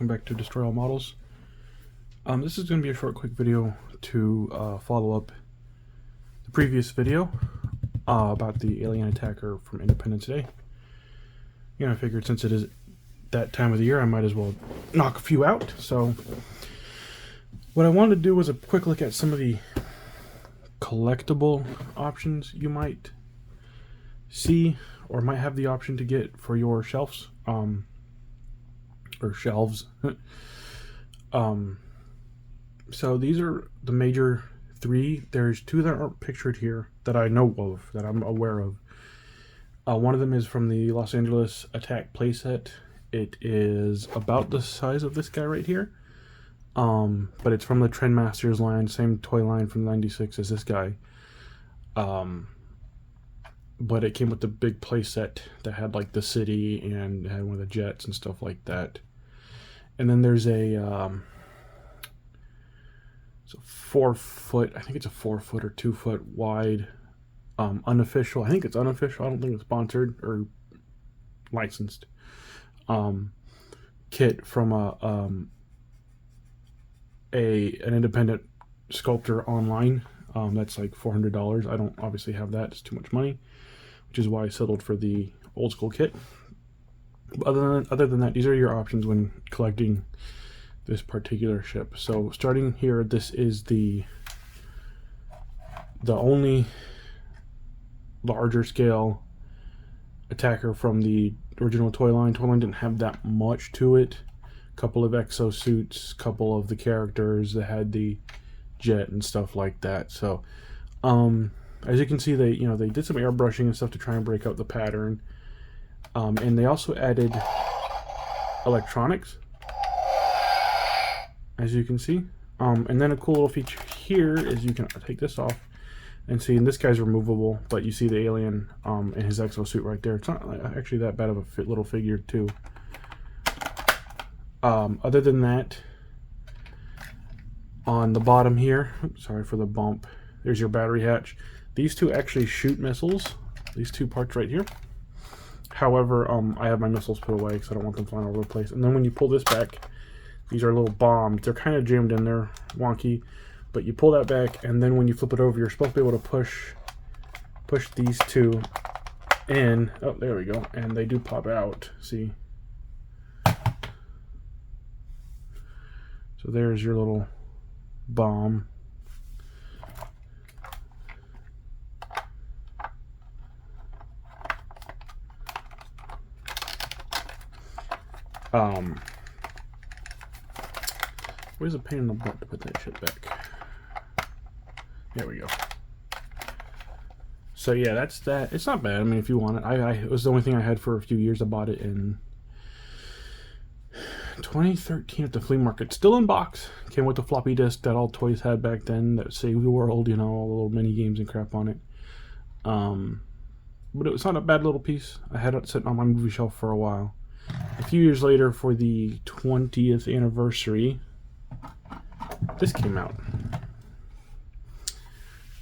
welcome back to Destroy All Models. This is going to be a short, quick video to follow up the previous video about the Alien Attacker from Independence Day. You know, I figured since it is that time of the year, I might as well knock a few out. So, what I wanted to do was a quick look at some of the collectible options you might see or might have the option to get for your shelves. Or shelves. So these are the major three. There's two that aren't pictured here that I know of, that I'm aware of. One of them is from the Los Angeles Attack playset. It is about the size of this guy right here. But it's from the Trendmasters line, same toy line from '96 as this guy. But it came with the big playset that had like the city and had one of the jets and stuff like that. And then there's a it's a 4 foot, I think it's a 4 foot or 2 foot wide, unofficial. I think it's unofficial. I don't think it's sponsored or licensed. Kit from an independent sculptor online. That's like $400. I don't obviously have that. It's too much money, which is why I settled for the old school kit. But other than that, these are your options when collecting this particular ship. So starting here, this is the only larger scale attacker from the original toy line. Toy line didn't have that much to it. A couple of exosuits, couple of the characters that had the jet and stuff like that. So as you can see, they did some airbrushing and stuff to try and break out the pattern. And they also added electronics, as you can see. And then a cool little feature here is you can take this off and see, and this guy's removable, but you see the alien in his exosuit right there. It's not actually that bad of a little figure too. Other than that, on the bottom here, sorry for the bump, there's your battery hatch. These two actually shoot missiles, these two parts right here. However, I have my missiles put away because I don't want them flying all over the place. And then when you pull this back, these are little bombs. They're kind of jammed in there, wonky. But you pull that back, and then when you flip it over, you're supposed to be able to push these two in. Oh, there we go. And they do pop out. See? So there's your little bomb. Where's a pain in the butt to put that shit back? There we go. So yeah, that's that. It's not bad. I mean, if you want it, it was the only thing I had for a few years. I bought it in 2013 at the flea market. Still in box. Came with the floppy disk that all toys had back then that saved the world. You know, all the little mini games and crap on it. But it was not a bad little piece. I had it sitting on my movie shelf for a while. A few years later, for the 20th anniversary, this came out.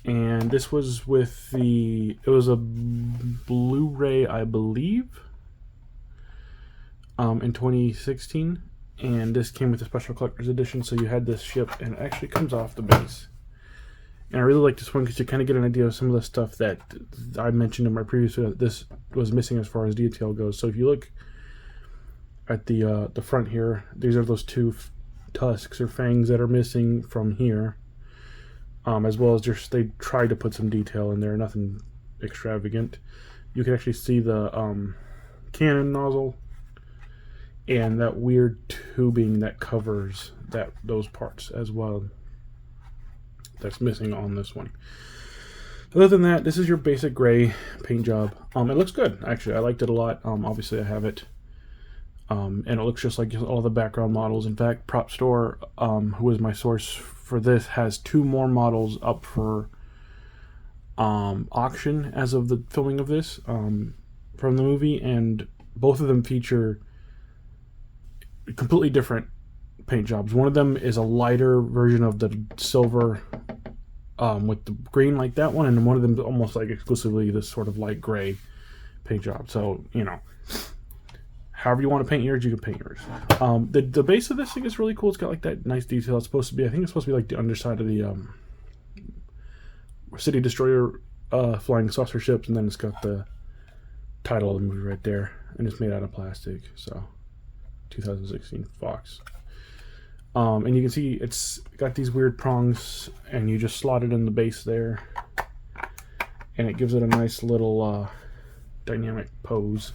And this was with it was a Blu-ray, I believe, in 2016. And this came with a special collector's edition, so you had this ship, and it actually comes off the base. And I really like this one because you kind of get an idea of some of the stuff that I mentioned in my previous video that this was missing as far as detail goes. So if you look at the front here, these are those two tusks or fangs that are missing from here, as well as just they tried to put some detail in there, nothing extravagant. You can actually see the cannon nozzle and that weird tubing that covers those parts as well. That's missing on this one. Other than that, this is your basic gray paint job. It looks good, actually. I liked it a lot. Obviously I have it. And it looks just like all the background models. In fact, Prop Store, who is my source for this, has 2 more models up for auction as of the filming of this from the movie, and both of them feature completely different paint jobs. One of them is a lighter version of the silver with the green like that one, and one of them is almost like exclusively this sort of light gray paint job. So, you know, however you want to paint yours, you can paint yours. The base of this thing is really cool. It's got like that nice detail. It's supposed to be, I think it's supposed to be like the underside of the City Destroyer flying saucer ships, and then it's got the title of the movie right there, and it's made out of plastic. So 2016 Fox. And you can see it's got these weird prongs, and you just slot it in the base there, and it gives it a nice little dynamic pose.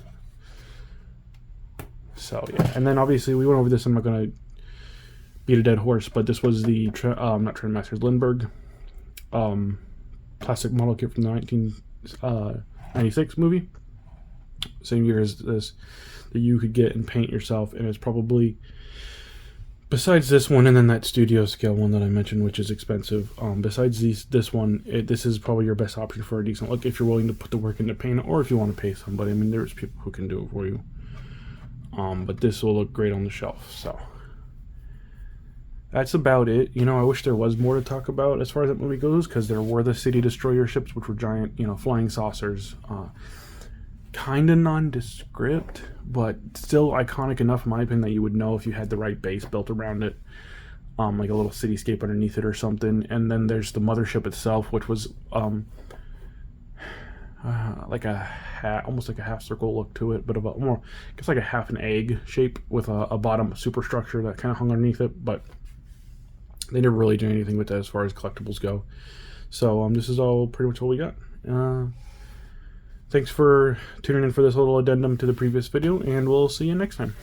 So yeah, and then obviously we went over this. I'm not gonna beat a dead horse, but this was the not Trendmasters, Lindbergh plastic model kit from the 1996 movie, same year as this, that you could get and paint yourself, and it's probably, besides this one and then that studio scale one that I mentioned, which is expensive, besides this one, this is probably your best option for a decent look if you're willing to put the work into paint, or if you want to pay somebody. I mean, there's people who can do it for you. But this will look great on the shelf. So that's about it. You know, I wish there was more to talk about as far as that movie goes, because there were the City Destroyer ships, which were giant, you know, flying saucers. Kind of nondescript, but still iconic enough, in my opinion, that you would know if you had the right base built around it, like a little cityscape underneath it or something. And then there's the mothership itself, which was like almost like a half circle look to it, but about more, I guess like a half an egg shape with a bottom superstructure that kind of hung underneath it. But they never really did anything with that as far as collectibles go. So this is all pretty much all we got. Thanks for tuning in for this little addendum to the previous video, and we'll see you next time.